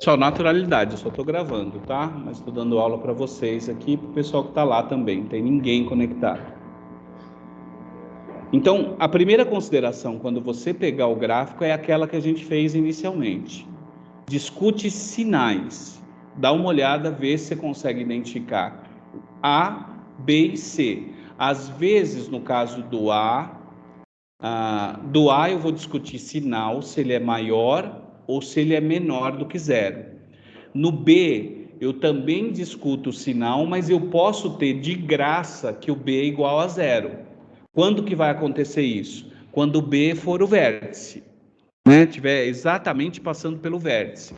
Só naturalidade, eu só estou gravando, tá? Mas estou dando aula para vocês aqui, para o pessoal que está lá também, não tem ninguém conectado. Então, a primeira consideração quando você pegar o gráfico é aquela que a gente fez inicialmente. Discute sinais. Dá uma olhada, vê se você consegue identificar A, B e C. Às vezes, no caso do A eu vou discutir sinal, se ele é maior ou se ele é menor do que zero. No B, eu também discuto o sinal, mas eu posso ter de graça que o B é igual a zero. Quando que vai acontecer isso? Quando o B for o vértice, né? Estiver exatamente passando pelo vértice.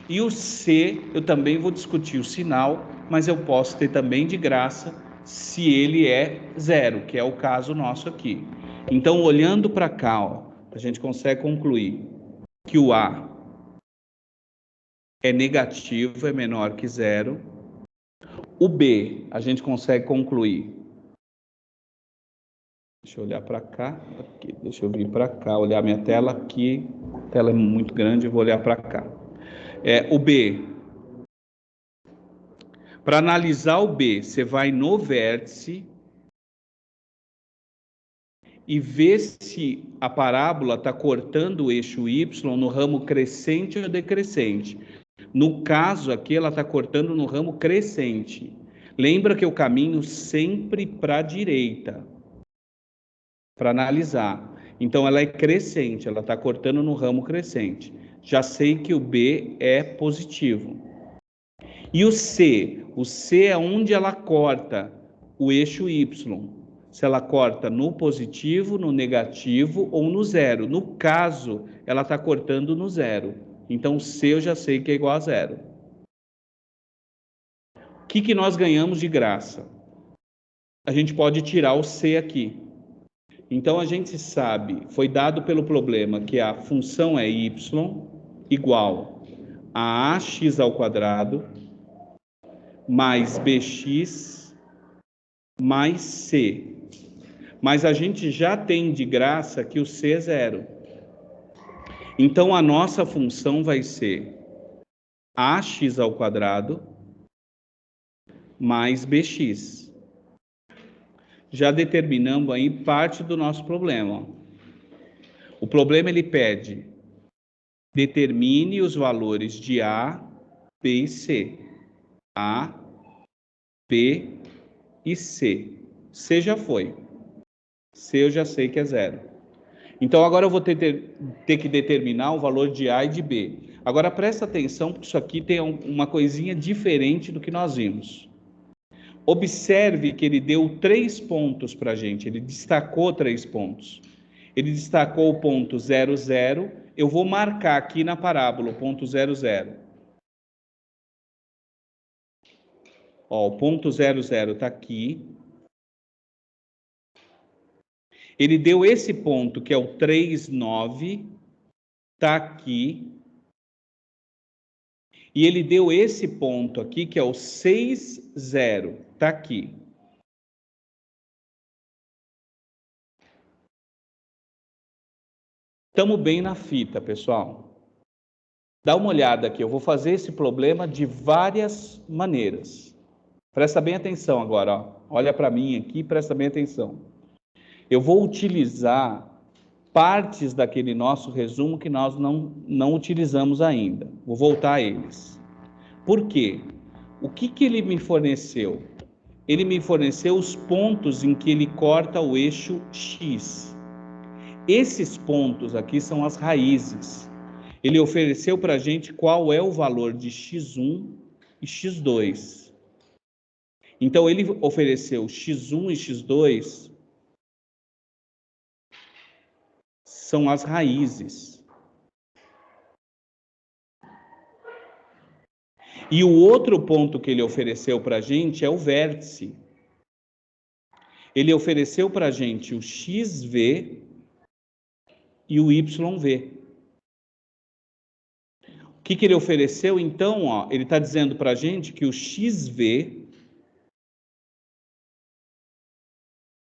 E o C, eu também vou discutir o sinal, mas eu posso ter também de graça se ele é zero, que é o caso nosso aqui. Então, olhando para cá, ó, a gente consegue concluir que o A é negativo, é menor que zero. O B, a gente consegue concluir. Deixa eu olhar para cá, aqui, deixa eu vir para cá, olhar minha tela aqui. A tela é muito grande, eu vou olhar para cá. O B, para analisar o B, você vai no vértice e ver se a parábola está cortando o eixo Y no ramo crescente ou decrescente. No caso aqui, ela está cortando no ramo crescente. Lembra que eu caminho sempre para a direita, para analisar. Então, ela é crescente, ela está cortando no ramo crescente. Já sei que o B é positivo. E o C? O C é onde ela corta o eixo Y. Se ela corta no positivo, no negativo ou no zero. No caso, ela está cortando no zero. Então, C eu já sei que é igual a zero. O que nós ganhamos de graça? A gente pode tirar o C aqui. Então, a gente sabe, foi dado pelo problema que a função é y igual a ax ao quadrado mais bx mais c. Mas a gente já tem de graça que o c é zero. Então, a nossa função vai ser ax ao quadrado mais bx. Já determinamos aí parte do nosso problema. O problema ele pede: determine os valores de A, B e C. A, B e C. C já foi. C eu já sei que é zero. Então, agora eu vou ter que determinar o valor de A e de B. Agora, presta atenção, porque isso aqui tem uma coisinha diferente do que nós vimos. Observe que ele deu 3 pontos para a gente, ele destacou 3 pontos. Ele destacou o ponto 0, 0. Eu vou marcar aqui na parábola o ponto 0, 0. Ó, o ponto 0, 0 está aqui. Ele deu esse ponto, que é o 3, 9, está aqui. E ele deu esse ponto aqui, que é o 6, 0, está aqui. Estamos bem na fita, pessoal. Dá uma olhada aqui, eu vou fazer esse problema de várias maneiras. Presta bem atenção agora, ó. Olha para mim aqui, presta bem atenção. Eu vou utilizar partes daquele nosso resumo que nós não utilizamos ainda. Vou voltar a eles. Por quê? O que ele me forneceu? Ele me forneceu os pontos em que ele corta o eixo X. Esses pontos aqui são as raízes. Ele ofereceu para a gente qual é o valor de x1 e x2. Então, ele ofereceu x1 e x2 são as raízes. E o outro ponto que ele ofereceu para a gente é o vértice. Ele ofereceu para a gente o xv e o yv. O que ele ofereceu, então? Ó, ele está dizendo para a gente que o xv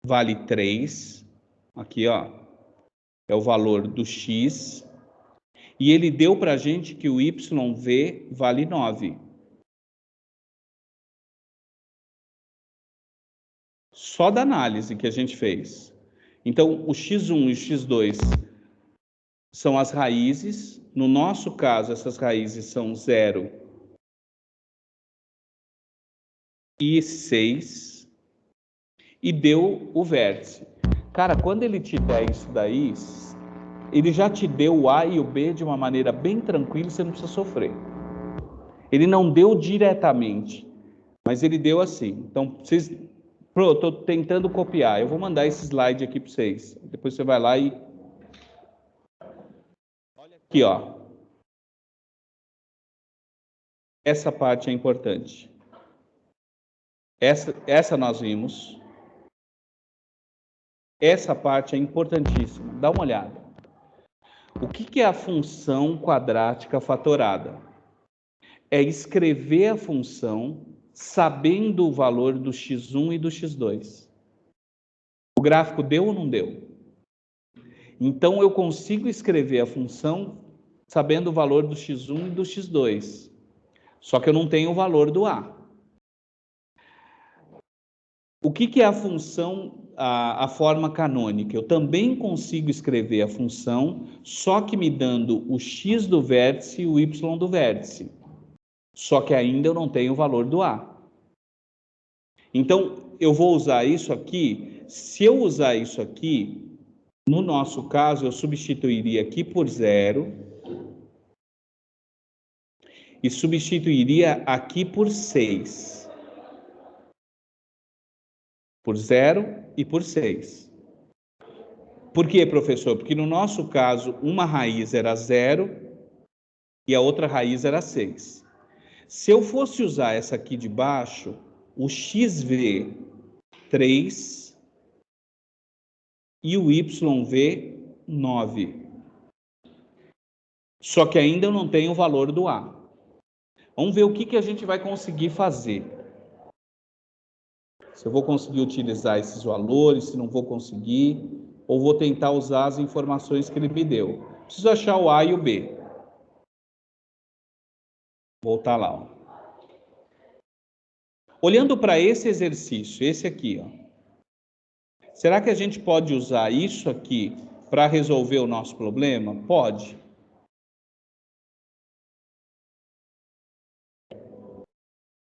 vale 3. Aqui, ó, é o valor do x. E ele deu para a gente que o YV vale 9. Só da análise que a gente fez. Então, o x1 e o x2 são as raízes. No nosso caso, essas raízes são 0 e 6. E deu o vértice. Cara, quando ele te der isso daí, ele já te deu o A e o B de uma maneira bem tranquila, você não precisa sofrer. Ele não deu diretamente, mas ele deu assim. Então, vocês... Pronto, estou tentando copiar. Eu vou mandar esse slide aqui para vocês. Depois você vai lá e... Olha aqui, ó. Essa parte é importante. Essa nós vimos. Essa parte é importantíssima. Dá uma olhada. O que é a função quadrática fatorada? É escrever a função sabendo o valor do x1 e do x2. O gráfico deu ou não deu? Então, eu consigo escrever a função sabendo o valor do x1 e do x2. Só que eu não tenho o valor do A. O que é a função, a forma canônica? Eu também consigo escrever a função, só que me dando o x do vértice e o y do vértice. Só que ainda eu não tenho o valor do A. Então, eu vou usar isso aqui. Se eu usar isso aqui, no nosso caso, eu substituiria aqui por 0 e substituiria aqui por 6. Por 0 e por 6. Por quê, professor? Porque no nosso caso, uma raiz era 0 e a outra raiz era 6. Se eu fosse usar essa aqui de baixo, o XV 3 e o YV 9. Só que ainda eu não tenho o valor do A. Vamos ver o que a gente vai conseguir fazer. Se eu vou conseguir utilizar esses valores, se não vou conseguir, ou vou tentar usar as informações que ele me deu. Preciso achar o A e o B. Voltar lá. Ó. Olhando para esse exercício, esse aqui, ó. Será que a gente pode usar isso aqui para resolver o nosso problema? Pode.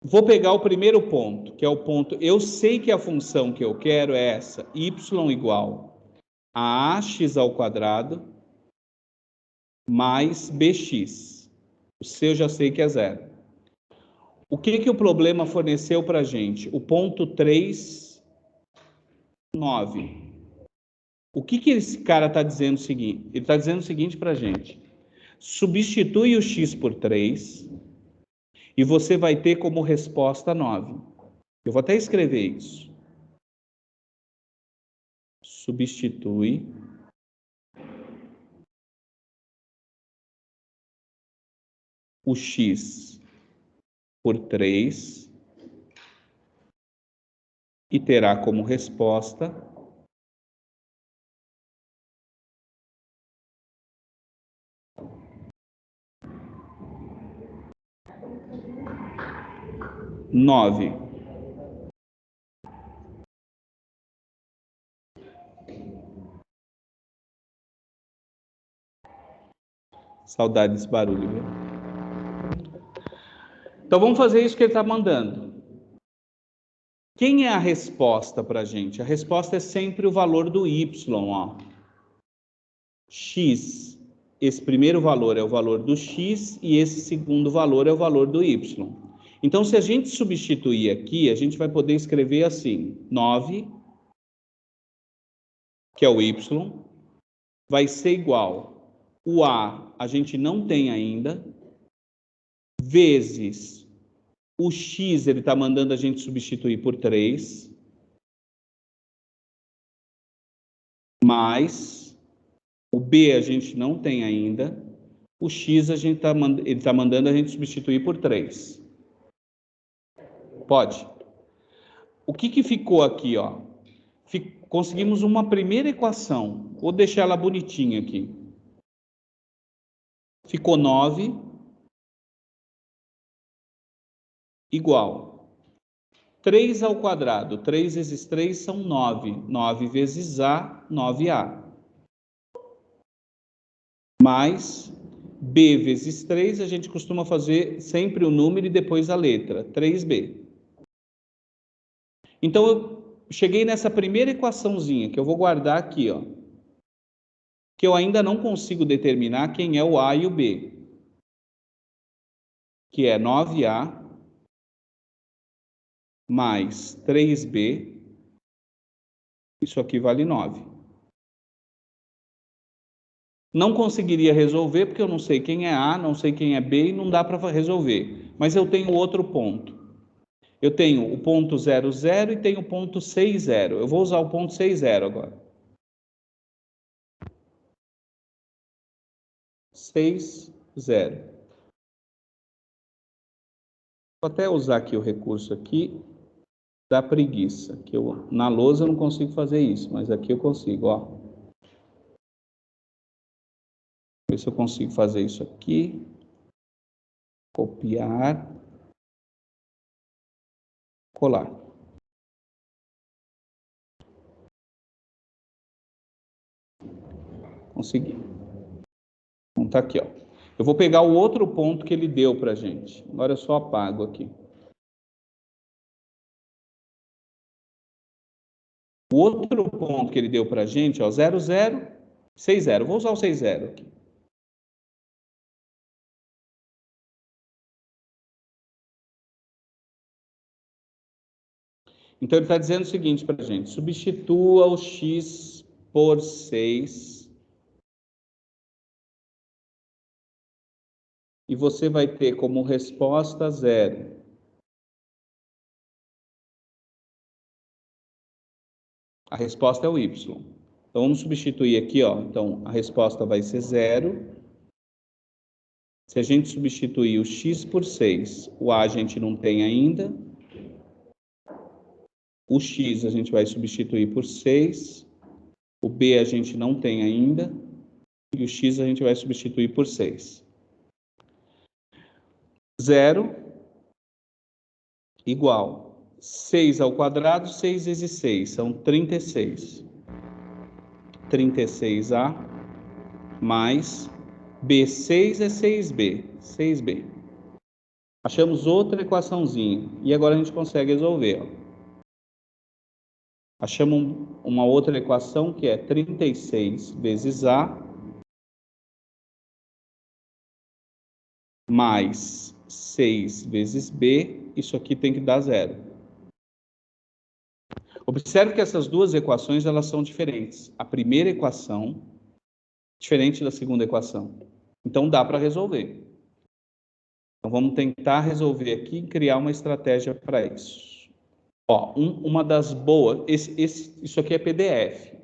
Vou pegar o primeiro ponto, que é o ponto... Eu sei que a função que eu quero é essa, y igual a ax ao quadrado mais bx. O c eu já sei que é 0. O que o problema forneceu para a gente? O ponto 3, 9. O que esse cara está dizendo o seguinte? Ele está dizendo o seguinte para a gente. Substitui o x por 3 e você vai ter como resposta 9. Eu vou até escrever isso. Substitui o x por 3 e terá como resposta 9. Saudade desse barulho, viu? Então vamos fazer isso que ele está mandando. Quem é a resposta para a gente? A resposta é sempre o valor do y, ó. X, esse primeiro valor é o valor do x e esse segundo valor é o valor do y. Então, se a gente substituir aqui, a gente vai poder escrever assim, 9, que é o y, vai ser igual, o a gente não tem ainda, vezes o x, ele está mandando a gente substituir por 3, mais o b a gente não tem ainda, o x ele está mandando a gente substituir por 3. Pode? O que ficou aqui, ó? Conseguimos uma primeira equação. Vou deixar ela bonitinha aqui. ficou 9 igual 3 ao quadrado. 3 vezes 3 são 9. 9 vezes A, 9A. Mais B vezes 3, a gente costuma fazer sempre o número e depois a letra. 3B. Então, eu cheguei nessa primeira equaçãozinha, que eu vou guardar aqui, ó. Que eu ainda não consigo determinar quem é o A e o B. Que é 9A mais 3B. Isso aqui vale 9. Não conseguiria resolver, porque eu não sei quem é A, não sei quem é B, e não dá para resolver. Mas eu tenho outro ponto. Eu tenho o ponto 0, 0 e tenho o ponto 6, 0. Eu vou usar o ponto 6, 0 agora. 6, 0. Vou até usar aqui o recurso aqui da preguiça, que na lousa eu não consigo fazer isso, mas aqui eu consigo, ó. Ver se eu consigo fazer isso aqui. Copiar. Colar. Consegui. Então tá aqui, ó. Eu vou pegar o outro ponto que ele deu pra gente. Agora eu só apago aqui. O outro ponto que ele deu pra gente, ó, 0, 0, 6, 0. Vou usar o 6, 0 aqui. Então ele está dizendo o seguinte pra gente: substitua o x por 6 e você vai ter como resposta 0. A resposta é o y. Então vamos substituir aqui, ó. Então a resposta vai ser 0. Se a gente substituir o x por 6, o a gente não tem ainda. O x a gente vai substituir por 6. O b a gente não tem ainda. E o x a gente vai substituir por 6. 0 igual 6 ao quadrado, 6 vezes 6, são 36. 36A mais B6 é 6B. 6B. Achamos outra equaçãozinha. E agora a gente consegue resolver, ó. Achamos uma outra equação que é 36 vezes A mais 6 vezes B. Isso aqui tem que dar 0. Observe que essas duas equações elas são diferentes. A primeira equação diferente da segunda equação. Então dá para resolver. Então vamos tentar resolver aqui e criar uma estratégia para isso. Ó, uma das boas, isso aqui é PDF.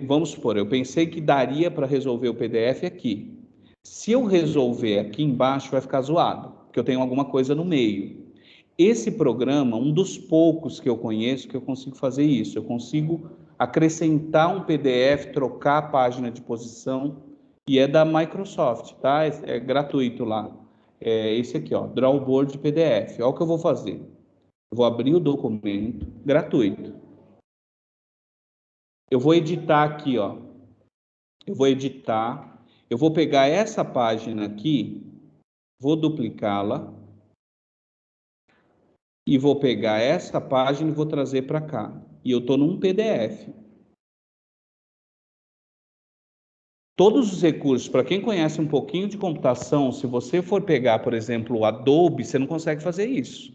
Vamos supor, eu pensei que daria para resolver o PDF aqui. Se eu resolver aqui embaixo, vai ficar zoado, porque eu tenho alguma coisa no meio. Esse programa, um dos poucos que eu conheço, que eu consigo fazer isso. Eu consigo acrescentar um PDF, trocar a página de posição, e é da Microsoft, tá? É gratuito lá. É esse aqui, ó, Drawboard PDF. Olha o que eu vou fazer. Eu vou abrir o documento, gratuito. Eu vou editar aqui, ó. Eu vou editar. Eu vou pegar essa página aqui, vou duplicá-la. E vou pegar essa página e vou trazer para cá. E eu estou num PDF. Todos os recursos, para quem conhece um pouquinho de computação, se você for pegar, por exemplo, o Adobe, você não consegue fazer isso.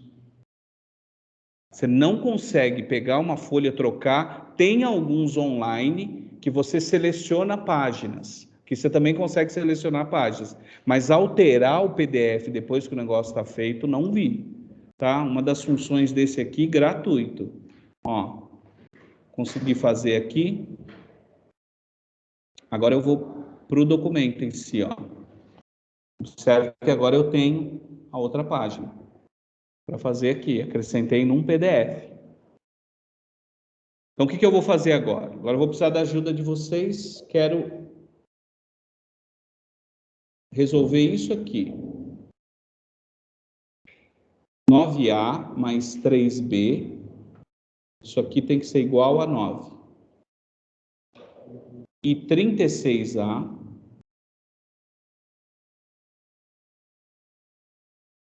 Você não consegue pegar uma folha, trocar. Tem alguns online que você seleciona páginas, que você também consegue selecionar páginas. Mas alterar o PDF depois que o negócio está feito, não vi. Tá? Uma das funções desse aqui, gratuito. Ó, consegui fazer aqui. Agora eu vou para o documento em si, ó. Observe que agora eu tenho a outra página para fazer aqui. Acrescentei num PDF. Então, o que eu vou fazer agora? Agora eu vou precisar da ajuda de vocês. Quero resolver isso aqui. 9A mais 3B, isso aqui tem que ser igual a 9. E 36A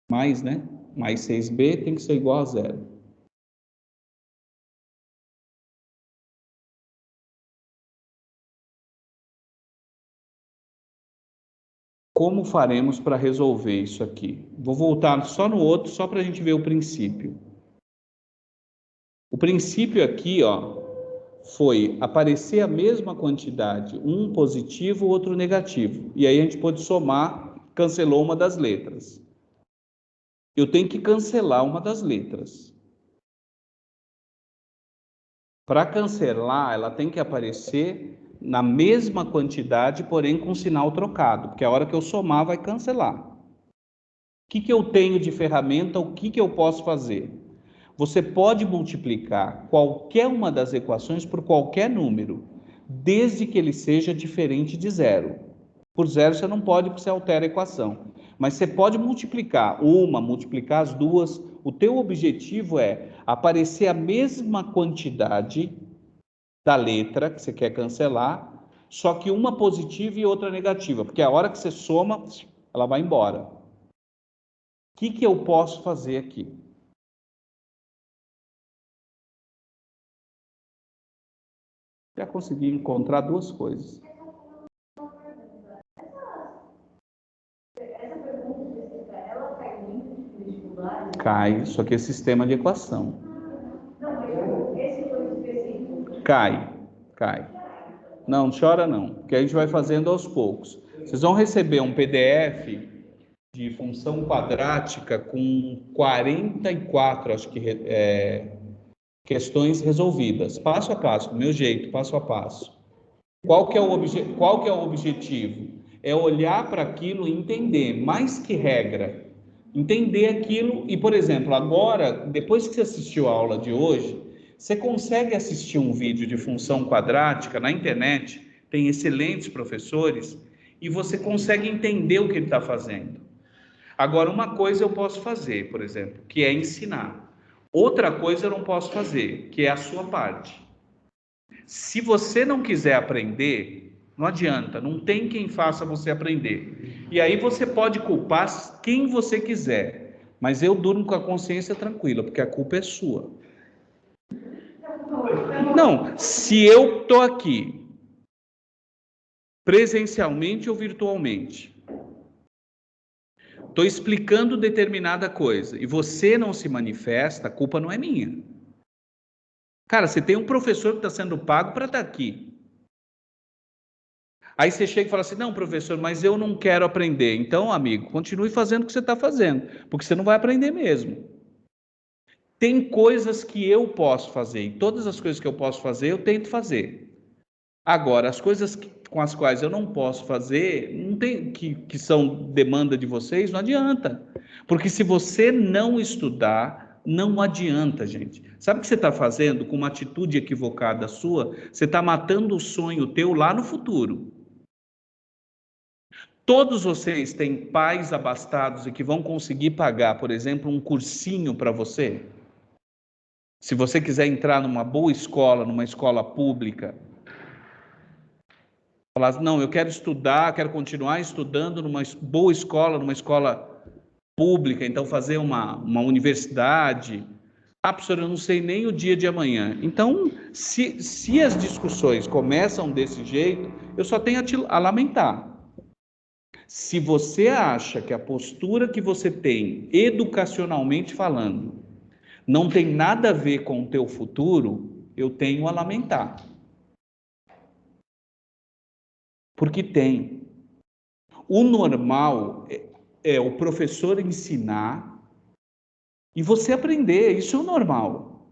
mais, né? Mais 6B tem que ser igual a 0. Como faremos para resolver isso aqui? Vou voltar só no outro, só para a gente ver o princípio. O princípio aqui, ó, foi aparecer a mesma quantidade, um positivo, outro negativo. E aí a gente pode somar, cancelou uma das letras. Eu tenho que cancelar uma das letras. Para cancelar, ela tem que aparecer na mesma quantidade, porém com sinal trocado, porque a hora que eu somar vai cancelar. O que eu tenho de ferramenta, o que eu posso fazer? Você pode multiplicar qualquer uma das equações por qualquer número, desde que ele seja diferente de zero. Por zero você não pode, porque você altera a equação. Mas você pode multiplicar uma, multiplicar as duas. O teu objetivo é aparecer a mesma quantidade da letra que você quer cancelar, só que uma positiva e outra negativa, porque a hora que você soma, ela vai embora. O que eu posso fazer aqui? Já consegui encontrar duas coisas. Cai, só que é sistema de equação. Cai. Não chora não, porque a gente vai fazendo aos poucos. Vocês vão receber um PDF de função quadrática com 44, acho que, questões resolvidas, passo a passo, do meu jeito, passo a passo. Qual que é o objetivo? É olhar para aquilo e entender, mais que regra, entender aquilo e, por exemplo, agora, depois que você assistiu a aula de hoje, você consegue assistir um vídeo de função quadrática na internet, tem excelentes professores, e você consegue entender o que ele está fazendo. Agora, uma coisa eu posso fazer, por exemplo, que é ensinar. Outra coisa eu não posso fazer, que é a sua parte. Se você não quiser aprender, não adianta, não tem quem faça você aprender. E aí você pode culpar quem você quiser, mas eu durmo com a consciência tranquila, porque a culpa é sua. Não, se eu estou aqui, presencialmente ou virtualmente, estou explicando determinada coisa e você não se manifesta, a culpa não é minha. Cara, você tem um professor que está sendo pago para estar aqui. Aí você chega e fala assim, não, professor, mas eu não quero aprender. Então, amigo, continue fazendo o que você está fazendo, porque você não vai aprender mesmo. Tem coisas que eu posso fazer, e todas as coisas que eu posso fazer, eu tento fazer. Agora, as coisas com as quais eu não posso fazer, não tem, que são demanda de vocês, não adianta. Porque se você não estudar, não adianta, gente. Sabe o que você está fazendo com uma atitude equivocada sua? Você está matando o sonho teu lá no futuro. Todos vocês têm pais abastados e que vão conseguir pagar, por exemplo, um cursinho para você? Se você quiser entrar numa boa escola, numa escola pública, falar, não, eu quero estudar, quero continuar estudando numa boa escola, numa escola pública, então fazer uma universidade. Ah, professor, eu não sei nem o dia de amanhã. Então, se as discussões começam desse jeito, eu só tenho a lamentar. Se você acha que a postura que você tem, educacionalmente falando, não tem nada a ver com o teu futuro, eu tenho a lamentar. Porque tem. O normal é o professor ensinar e você aprender, isso é o normal.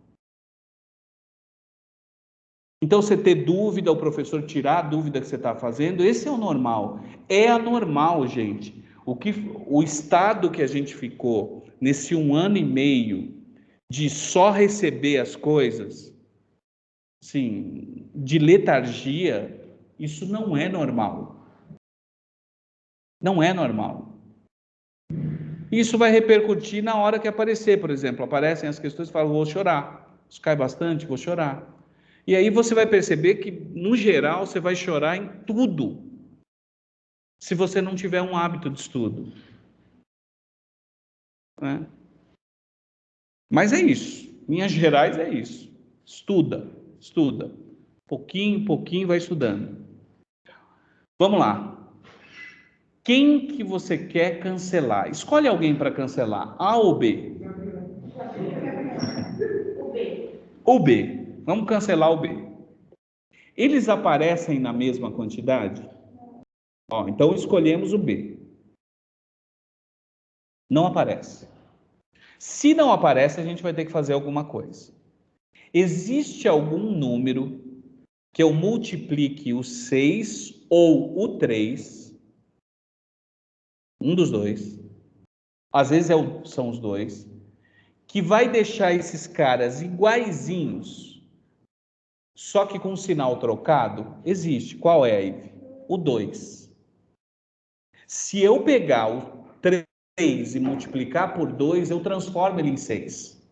Então, você ter dúvida, o professor tirar a dúvida que você está fazendo, esse é o normal. É anormal, gente. O estado que a gente ficou nesse 1 ano e meio de só receber as coisas, sim, de letargia, isso não é normal. Não é normal. Isso vai repercutir na hora que aparecer, por exemplo, aparecem as questões e fala, vou chorar. Isso cai bastante, vou chorar. E aí você vai perceber que, no geral, você vai chorar em tudo, se você não tiver um hábito de estudo. Né? Mas é isso. Em linhas gerais é isso. Estuda, estuda. Pouquinho, pouquinho vai estudando. Vamos lá. Quem que você quer cancelar? Escolhe alguém para cancelar. A ou B? O B. O B. Vamos cancelar o B. Eles aparecem na mesma quantidade? Ó, então escolhemos o B. Não aparece. Se não aparece, a gente vai ter que fazer alguma coisa. Existe algum número que eu multiplique o 6 ou o 3, um dos dois, às vezes são os dois, que vai deixar esses caras iguaizinhos, só que com um sinal trocado? Existe. Qual é, Ive? O 2. Se eu pegar o 3 e multiplicar por 2, eu transformo ele em 6.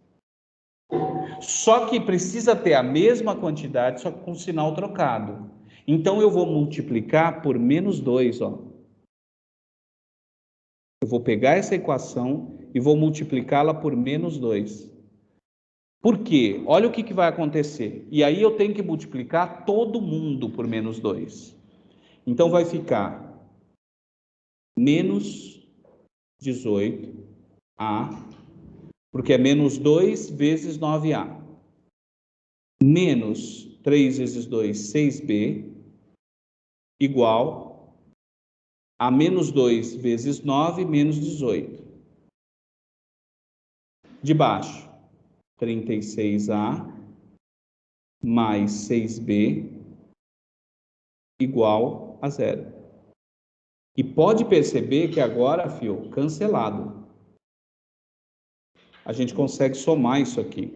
Só que precisa ter a mesma quantidade, só que com sinal trocado. Então eu vou multiplicar por menos 2, ó. Eu vou pegar essa equação e vou multiplicá-la por menos 2. Por quê? Olha o que vai acontecer. E aí eu tenho que multiplicar todo mundo por menos 2. Então vai ficar menos 18A, porque é menos 2 vezes 9A. Menos 3 vezes 2, 6B, igual a menos 2 vezes 9, menos 18. De baixo, 36A mais 6B igual a 0. E pode perceber que agora, fio, cancelado. A gente consegue somar isso aqui.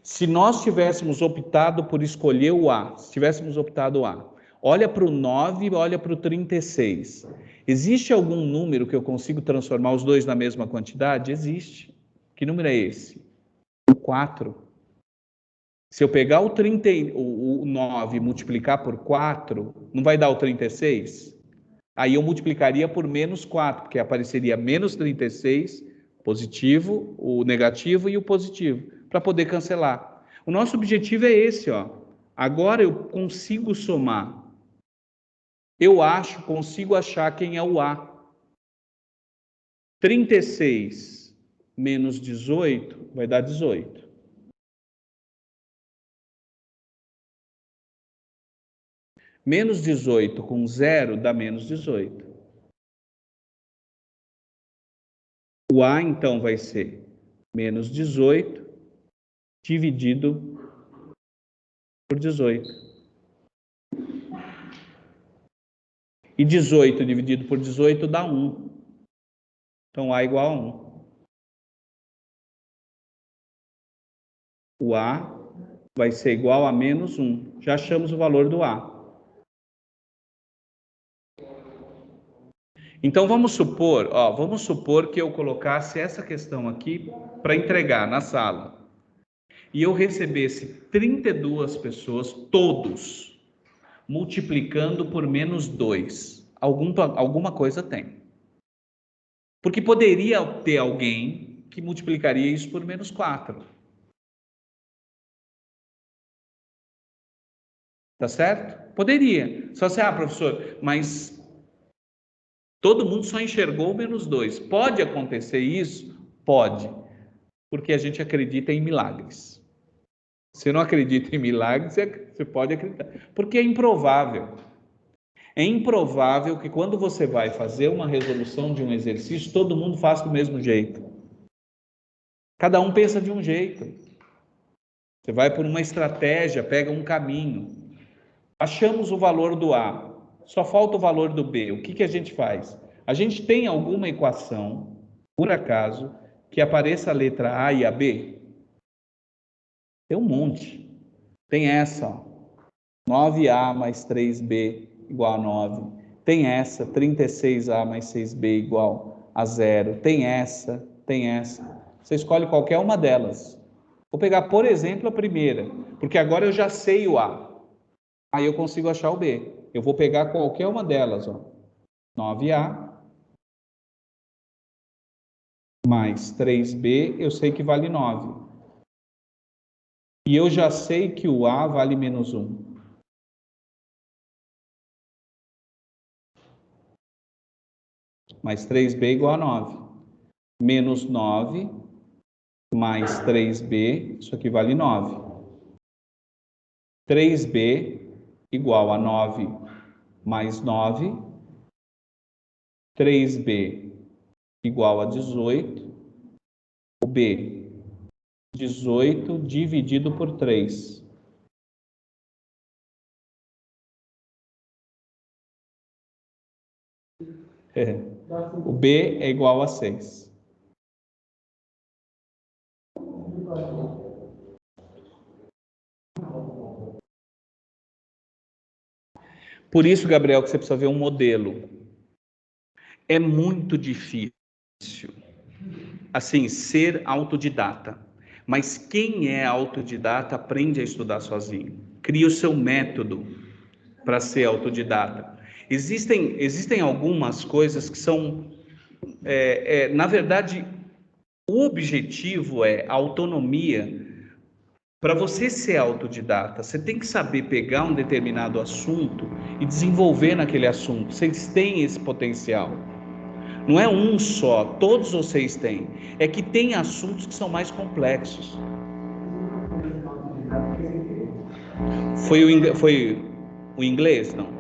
Se nós tivéssemos optado por escolher o A, se tivéssemos optado o A, olha para o 9, olha para o 36. Existe algum número que eu consigo transformar os dois na mesma quantidade? Existe. Que número é esse? O 4. Se eu pegar o 9 e multiplicar por 4, não vai dar o 36? Aí eu multiplicaria por menos 4, porque apareceria menos 36, positivo, o negativo e o positivo, para poder cancelar. O nosso objetivo é esse, ó. Agora eu consigo somar. Consigo achar quem é o A. 36 menos 18 vai dar 18. Menos 18 com 0 dá menos 18. O A, então, vai ser menos 18 dividido por 18. E 18 dividido por 18 dá 1. Então, A igual a 1. O A vai ser igual a menos 1. Já achamos o valor do A. Então, vamos supor que eu colocasse essa questão aqui para entregar na sala. E eu recebesse 32 pessoas, todos, multiplicando por menos 2. Alguma coisa tem. Porque poderia ter alguém que multiplicaria isso por menos 4. Tá certo? Poderia. Só assim, professor, mas todo mundo só enxergou o menos 2. Pode acontecer isso? Pode. Porque a gente acredita em milagres. Se não acredita em milagres, você pode acreditar. Porque é improvável. É improvável que quando você vai fazer uma resolução de um exercício, todo mundo faça do mesmo jeito. Cada um pensa de um jeito. Você vai por uma estratégia, pega um caminho. Achamos o valor do A, só falta o valor do B. O que a gente faz? A gente tem alguma equação, por acaso, que apareça a letra A e a B? Tem um monte. Tem essa, ó. 9A mais 3B igual a 9. Tem essa, 36A mais 6B igual a 0. Tem essa. Você escolhe qualquer uma delas. Vou pegar, por exemplo, a primeira, porque agora eu já sei o A. Aí eu consigo achar o B. Eu vou pegar qualquer uma delas, ó. 9A mais 3B, eu sei que vale 9. E eu já sei que o A vale menos 1. Mais 3B igual a 9. Menos 9 mais 3B, isso aqui vale 9. 3B igual a 9 mais 9. 3B igual a 18. O B, 18 dividido por 3. O B é igual a 6. Por isso, Gabriel, que você precisa ver um modelo. É muito difícil, assim, ser autodidata. Mas quem é autodidata aprende a estudar sozinho. Cria o seu método para ser autodidata. Existem algumas coisas que são, na verdade, o objetivo é a autonomia. Para você ser autodidata, você tem que saber pegar um determinado assunto e desenvolver naquele assunto. Vocês têm esse potencial. Não é um só, todos vocês têm. É que tem assuntos que são mais complexos. Foi o inglês? Não.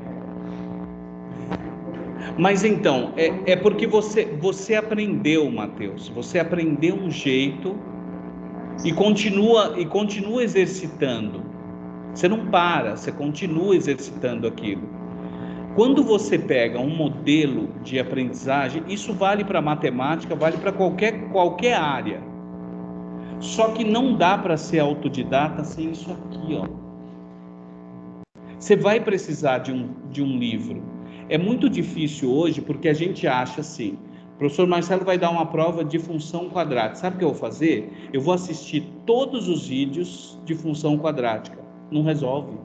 Mas então, é porque você aprendeu, Mateus. Você aprendeu um jeito e continua exercitando. Você não para, você continua exercitando aquilo. Quando você pega um modelo de aprendizagem, isso vale para matemática, vale para qualquer área. Só que não dá para ser autodidata sem isso aqui, ó. Você vai precisar de um livro. É muito difícil hoje, porque a gente acha assim, o professor Marcelo vai dar uma prova de função quadrática. Sabe o que eu vou fazer? Eu vou assistir todos os vídeos de função quadrática. Não resolve.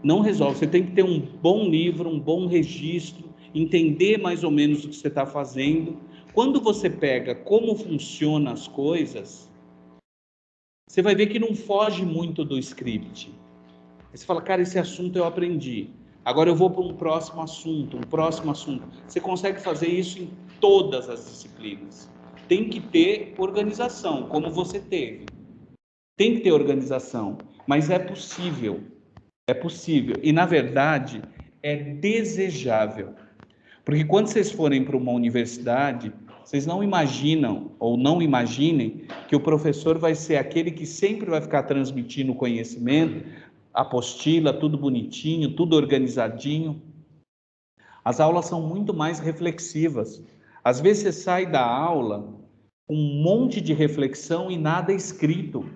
Não resolve. Você tem que ter um bom livro, um bom registro, entender mais ou menos o que você está fazendo. Quando você pega como funcionam as coisas, você vai ver que não foge muito do script. Aí você fala, cara, esse assunto eu aprendi. Agora eu vou para um próximo assunto. Você consegue fazer isso em todas as disciplinas. Tem que ter organização, como você teve. Tem que ter organização, mas é possível. É possível. E, na verdade, é desejável. Porque quando vocês forem para uma universidade, vocês não imaginam, ou não imaginem, que o professor vai ser aquele que sempre vai ficar transmitindo conhecimento, apostila, tudo bonitinho, tudo organizadinho. As aulas são muito mais reflexivas. Às vezes você sai da aula com um monte de reflexão e nada escrito.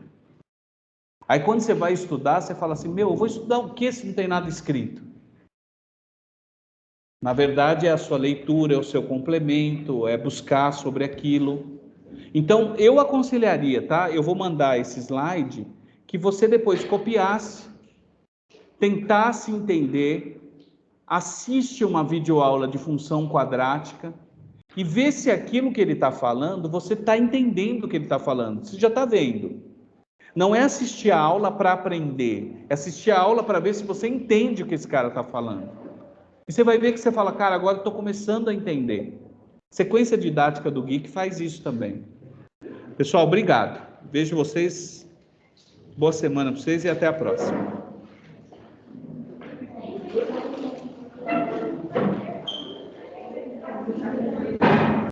Aí quando você vai estudar, você fala assim, eu vou estudar o que se não tem nada escrito? Na verdade é a sua leitura, é o seu complemento, é buscar sobre aquilo. Então eu aconselharia, tá? Eu vou mandar esse slide, que você depois copiasse, tentasse entender, assiste uma videoaula de função quadrática e vê se aquilo que ele está falando, você está entendendo o que ele está falando. Você já está vendo. Não é assistir a aula para aprender, é assistir a aula para ver se você entende o que esse cara está falando. E você vai ver que você fala, cara, agora estou começando a entender. Sequência didática do Geek faz isso também. Pessoal, obrigado. Vejo vocês. Boa semana para vocês e até a próxima.